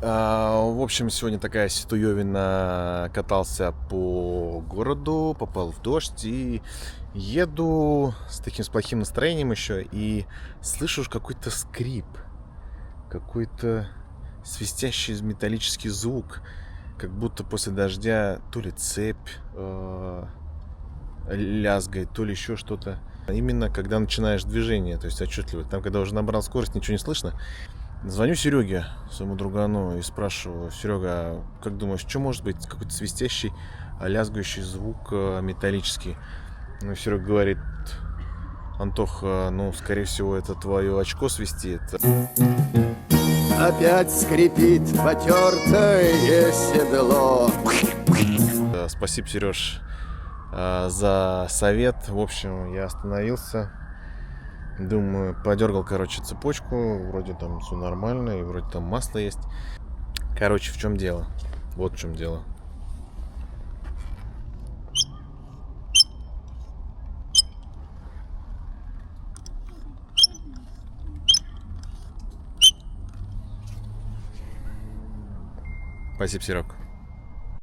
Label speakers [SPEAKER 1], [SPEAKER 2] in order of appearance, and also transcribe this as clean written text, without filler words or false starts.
[SPEAKER 1] В общем, сегодня такая ситуевина. Катался по городу, попал в дождь и еду с таким с плохим настроением еще и слышу какой-то скрип, какой-то свистящий металлический звук, как будто после дождя то ли цепь лязгает, то ли еще что-то. Именно когда начинаешь движение, то есть отчетливо. Там, когда уже набрал скорость, ничего не слышно. Звоню Сереге, своему другану, и спрашиваю: Серега, как думаешь, что может быть какой-то свистящий, лязгающий звук металлический? Ну, Серега говорит: Антох, ну, скорее всего, это твое очко свистит.
[SPEAKER 2] Опять скрипит потертое седло.
[SPEAKER 1] Спасибо, Сереж, за совет. В общем, я остановился. Думаю, подергал, короче, цепочку. Вроде там все нормально, и вроде там масло есть. Короче, в чем дело? Вот в чем дело. Спасибо, Серег.